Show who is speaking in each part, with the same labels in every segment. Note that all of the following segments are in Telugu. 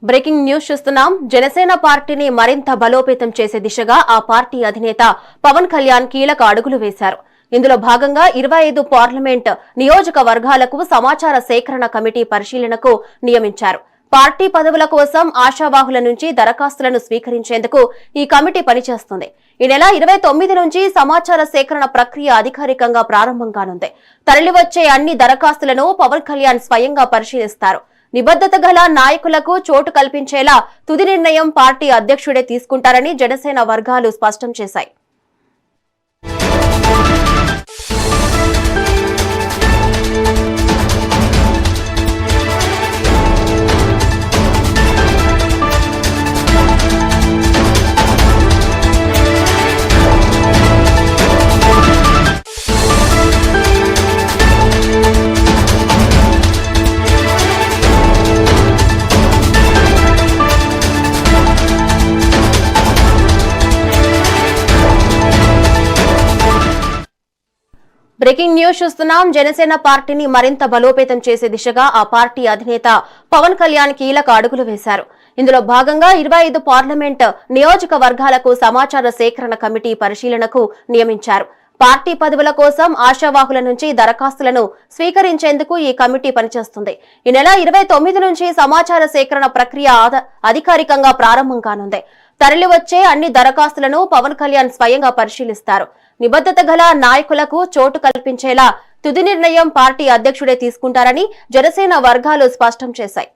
Speaker 1: బ్రేకింగ్ న్యూస్ చూస్తున్నాం. జనసేన పార్టీని మరింత బలోపేతం చేసే దిశగా ఆ పార్టీ అధినేత పవన్ కళ్యాణ్ కీలక అడుగులు వేశారు. ఇందులో భాగంగా 25 పార్లమెంట్ నియోజకవర్గాలకు సమాచార సేకరణ కమిటీ పరిశీలనకు నియమించారు. పార్టీ పదవుల కోసం ఆశావాహుల నుంచి దరఖాస్తులను స్వీకరించేందుకు ఈ కమిటీ పనిచేస్తుంది. ఈ నెల 29 నుంచి సమాచార సేకరణ ప్రక్రియ అధికారికంగా ప్రారంభం కానుంది. తరలివచ్చే అన్ని దరఖాస్తులను పవన్ కళ్యాణ్ స్వయంగా పరిశీలిస్తారు. నిబద్ధత గల నాయకులకు చోటు కల్పించేలా తుది నిర్ణయం పార్టీ అధ్యక్షుడే తీసుకుంటారని జనసేన వర్గాలు స్పష్టం చేశాయి. బ్రేకింగ్ న్యూస్ చూస్తున్నాం. జనసేన పార్టీని మరింత బలోపేతం చేసే దిశగా ఆ పార్టీ అధినేత పవన్ కళ్యాణ్ కీలక అడుగులు వేశారు. ఇందులో భాగంగా 25 పార్లమెంట్ నియోజకవర్గాలకు సమాచార సేకరణ కమిటీ పరిశీలనకు నియమించారు. పార్టీ పదవుల కోసం ఆశావాహుల నుంచి దరఖాస్తులను స్వీకరించేందుకు ఈ కమిటీ పనిచేస్తుంది. ఈ నెల 29 నుంచి సమాచార సేకరణ ప్రక్రియ అధికారికంగా ప్రారంభం కానుంది. తరలివచ్చే అన్ని దరఖాస్తులను పవన్ కళ్యాణ్ స్వయంగా పరిశీలిస్తారు. నిబద్ధత గల నాయకులకు చోటు కల్పించేలా తుది నిర్ణయం పార్టీ అధ్యక్షుడే తీసుకుంటారని జనసేన వర్గాలు స్పష్టం చేశాయి.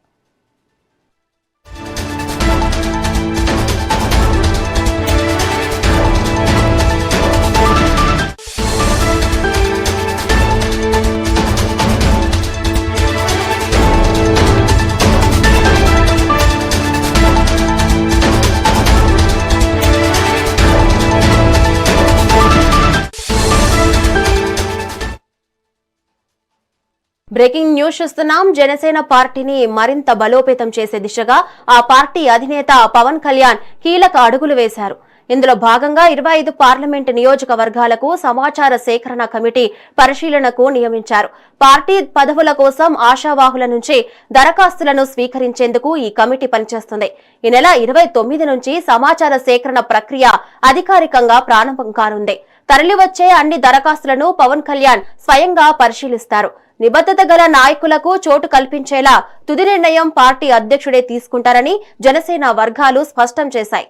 Speaker 1: బ్రేకింగ్ న్యూస్ చూస్తున్నాం. జనసేన పార్టీని మరింత బలోపేతం చేసే దిశగా ఆ పార్టీ అధినేత పవన్ కళ్యాణ్ కీలక అడుగులు వేశారు. ఇందులో భాగంగా 25 పార్లమెంట్ నియోజకవర్గాలకు సమాచార సేకరణ కమిటీ పరిశీలనకు నియమించారు. పార్టీ పదవుల కోసం ఆశావాహుల నుంచి దరఖాస్తులను స్వీకరించేందుకు ఈ కమిటీ పనిచేస్తుంది. ఈ నెల 29 నుంచి సమాచార సేకరణ ప్రక్రియ అధికారికంగా ప్రారంభం కానుంది. తరలివచ్చే అన్ని దరఖాస్తులను పవన్ కళ్యాణ్ స్వయంగా పరిశీలిస్తారు. నిబద్ధత గల నాయకులకు చోటు కల్పించేలా తుది నిర్ణయం పార్టీ అధ్యక్షుడే తీసుకుంటారని జనసేన వర్గాలు స్పష్టం చేశాయి.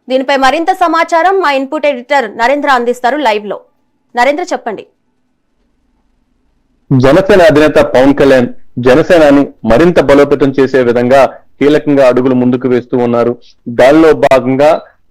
Speaker 1: దీనిపై మరింత సమాచారం మా ఇన్పుట్ ఎడిటర్ నరేంద్ర అందిస్తారు లైవ్ లో. నరేంద్ర, చెప్పండి.
Speaker 2: జనసేన అధినేత పవన్ కళ్యాణ్ జనసేనాని మరింత బలోపేతం చేసే విధంగా కీలకంగా అడుగులు ముందుకు వేస్తూ ఉన్నారు. దానిలో భాగంగా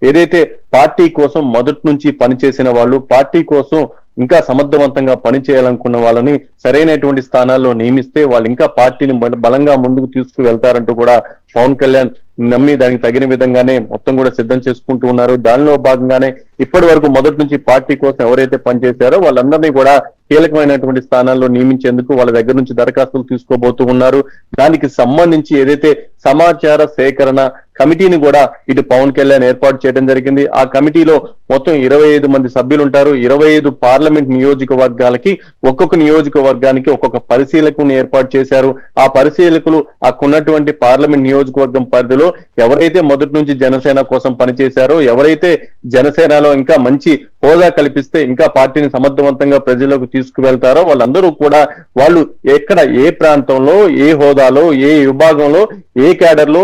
Speaker 2: ఏదైతే పార్టీ కోసం మొదటి నుంచి పనిచేసిన వాళ్ళు, పార్టీ కోసం ఇంకా సమర్థవంతంగా పనిచేయాలనుకున్న వాళ్ళని సరైనటువంటి స్థానాల్లో నియమిస్తే వాళ్ళు ఇంకా పార్టీని బలంగా ముందుకు తీసుకువెళ్తారంటూ కూడా పవన్ కళ్యాణ్ నమ్మి దానికి తగిన విధంగానే మొత్తం కూడా సిద్ధం చేసుకుంటూ ఉన్నారు. దానిలో భాగంగానే ఇప్పటి వరకు మొదటి నుంచి పార్టీ కోసం ఎవరైతే పనిచేశారో వాళ్ళందరినీ కూడా కీలకమైనటువంటి స్థానాల్లో నియమించేందుకు వాళ్ళ దగ్గర నుంచి దరఖాస్తులు తీసుకోబోతూ ఉన్నారు. దానికి సంబంధించి ఏదైతే సమాచార సేకరణ కమిటీని కూడా ఇటు పవన్ కళ్యాణ్ ఏర్పాటు చేయడం జరిగింది. ఆ కమిటీలో మొత్తం 25 మంది సభ్యులు ఉంటారు. 25 పార్లమెంట్ నియోజకవర్గాలకి ఒక్కొక్క నియోజకవర్గానికి ఒక్కొక్క పరిశీలకుని ఏర్పాటు చేశారు. ఆ పరిశీలకులు అక్కడున్నటువంటి పార్లమెంట్ నియోజకవర్గం పరిధిలో ఎవరైతే మొదటి నుంచి జనసేన కోసం పనిచేశారో, ఎవరైతే జనసేనలో ఇంకా మంచి హోదా కల్పిస్తే ఇంకా పార్టీని సమర్థవంతంగా ప్రజలకు తీసుకువెళ్తారో వాళ్ళందరూ కూడా వాళ్ళు ఎక్కడ, ఏ ప్రాంతంలో, ఏ హోదాలో, ఏ విభాగంలో, ఏ క్యాడర్ లో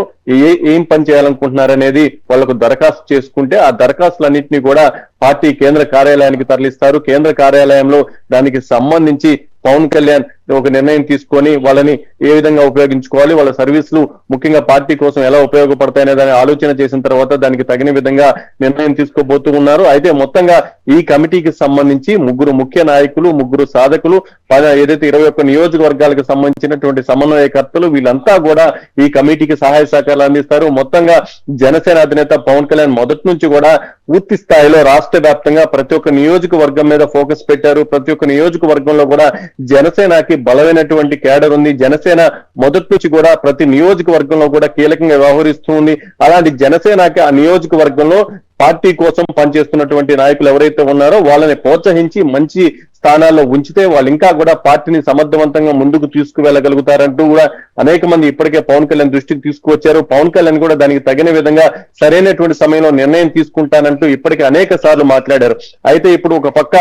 Speaker 2: ఏం పని చేయాలనుకుంటున్నారనేది వాళ్ళకు దరఖాస్తు చేసుకుంటే ఆ దరఖాస్తులన్నింటినీ కూడా పార్టీ కేంద్ర కార్యాలయానికి తరలిస్తారు. కేంద్ర కార్యాలయంలో దానికి సంబంధించి పవన్ కళ్యాణ్ ఒక నిర్ణయం తీసుకొని వాళ్ళని ఏ విధంగా ఉపయోగించుకోవాలి, వాళ్ళ సర్వీసులు ముఖ్యంగా పార్టీ కోసం ఎలా ఉపయోగపడతాయనే దాన్ని ఆలోచన చేసిన తర్వాత దానికి తగిన విధంగా నిర్ణయం తీసుకోబోతూ ఉన్నారు. అయితే మొత్తంగా ఈ కమిటీకి సంబంధించి 3 ముఖ్య నాయకులు, 3 సాధకులు, ఏదైతే 21 నియోజకవర్గాలకు సంబంధించినటువంటి సమన్వయకర్తలు వీళ్ళంతా కూడా ఈ కమిటీకి సహాయ సహకారాలు అందిస్తారు. మొత్తంగా జనసేన అధినేత పవన్ కళ్యాణ్ మొదటి నుంచి కూడా పూర్తి స్థాయిలో రాష్ట్ర వ్యాప్తంగా ప్రతి ఒక్క నియోజకవర్గం మీద ఫోకస్ పెట్టారు. ప్రతి ఒక్క నియోజకవర్గంలో కూడా జనసేనకి బలమైనటువంటి కేడర్ ఉంది. జనసేన మొదటి నుంచి కూడా ప్రతి నియోజకవర్గంలో కూడా కీలకంగా వ్యవహరిస్తూ ఉంది. అలాంటి జనసేనకి ఆ నియోజకవర్గంలో పార్టీ కోసం పనిచేస్తున్నటువంటి నాయకులు ఎవరైతే ఉన్నారో వాళ్ళని ప్రోత్సహించి మంచి స్థానాల్లో ఉంచితే వాళ్ళు ఇంకా కూడా పార్టీని సమర్థవంతంగా ముందుకు తీసుకువెళ్ళగలుగుతారంటూ కూడా అనేక మంది ఇప్పటికే పవన్ కళ్యాణ్ దృష్టికి తీసుకువచ్చారు. పవన్ కళ్యాణ్ కూడా దానికి తగిన విధంగా సరైనటువంటి సమయంలో నిర్ణయం తీసుకుంటానంటూ ఇప్పటికే అనేక సార్లు మాట్లాడారు. అయితే ఇప్పుడు ఒక పక్క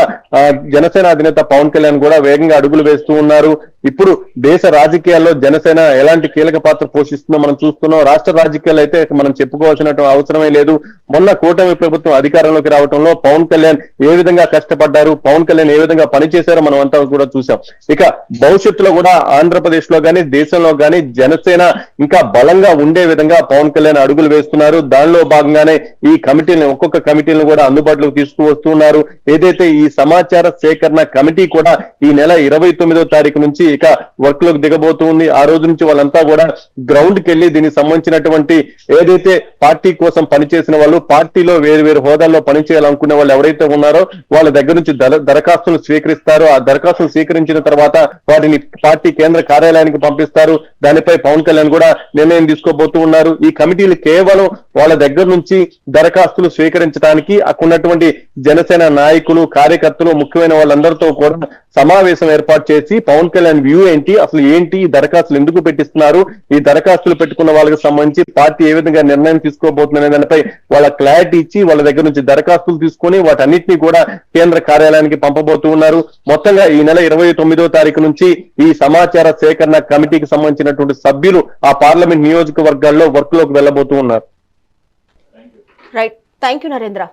Speaker 2: జనసేన అధినేత పవన్ కళ్యాణ్ కూడా వేగంగా అడుగులు వేస్తూ ఉన్నారు. ఇప్పుడు దేశ రాజకీయాల్లో జనసేన ఎలాంటి కీలక పాత్ర పోషిస్తుందో మనం చూస్తున్నాం. రాష్ట్ర రాజకీయాలు అయితే మనం చెప్పుకోవాల్సిన అవసరమే లేదు. మొన్న కూటమి ప్రభుత్వం అధికారంలోకి రావడంలో పవన్ కళ్యాణ్ ఏ విధంగా కష్టపడ్డారు, పవన్ కళ్యాణ్ ఏ విధంగా పనిచేశారో మనం అంతా కూడా చూసాం. ఇక భవిష్యత్తులో కూడా ఆంధ్రప్రదేశ్ లో గానీ దేశంలో గానీ జనసేన ఇంకా బలంగా ఉండే విధంగా పవన్ కళ్యాణ్ అడుగులు వేస్తున్నారు. దానిలో భాగంగానే ఈ కమిటీని ఒక్కొక్క కమిటీలను కూడా అందుబాటులోకి తీసుకువస్తున్నారు. ఏదైతే ఈ సమాచార సేకరణ కమిటీ కూడా ఈ నెల 29వ తారీఖు నుంచి ఇక వర్క్ లోకి దిగబోతుంది. ఆ రోజు నుంచి వాళ్ళంతా కూడా గ్రౌండ్ కి వెళ్లి దీనికి సంబంధించినటువంటి ఏదైతే పార్టీ కోసం పనిచేసిన వాళ్ళు, పార్టీలో వేరు వేరు హోదాల్లో పనిచేయాలనుకునే వాళ్ళు ఎవరైతే ఉన్నారో వాళ్ళ దగ్గర నుంచి దరఖాస్తులు స్వీకరిస్తారు. ఆ దరఖాస్తులు స్వీకరించిన తర్వాత వాటిని పార్టీ కేంద్ర కార్యాలయానికి పంపిస్తారు. దానిపై పవన్ కళ్యాణ్ కూడా నిర్ణయం తీసుకోబోతూ ఉన్నారు. ఈ కమిటీలు కేవలం వాళ్ళ దగ్గర నుంచి దరఖాస్తులు స్వీకరించడానికి అక్కడున్నటువంటి జనసేన నాయకులు, కార్యకర్తలు, ముఖ్యమైన వాళ్ళందరితో కూడా సమావేశం ఏర్పాటు చేసి పవన్ కళ్యాణ్ వ్యూ ఏంటి, అసలు ఏంటి, ఈ దరఖాస్తులు ఎందుకు పెట్టిస్తున్నారు, ఈ దరఖాస్తులు పెట్టుకున్న వాళ్ళకి సంబంధించి పార్టీ ఏ విధంగా నిర్ణయం తీసుకోబోతుందనే దానిపై వాళ్ళ క్లారిటీ ఇచ్చి వాళ్ళ దగ్గర నుంచి దరఖాస్తులు తీసుకొని వాటన్నిటినీ కూడా కేంద్ర కార్యాలయానికి పంపబోతూ ఉన్నారు. మొత్తంగా ఈ నెల 29వ తారీఖు నుంచి ఈ సమాచార సేకరణ కమిటీకి సంబంధించినటువంటి సభ్యులు ఆ పార్లమెంట్ నియోజకవర్గాల్లో వర్క్ లోకి వెళ్ళబోతూ ఉన్నారు.
Speaker 1: Right, thank you Narendra.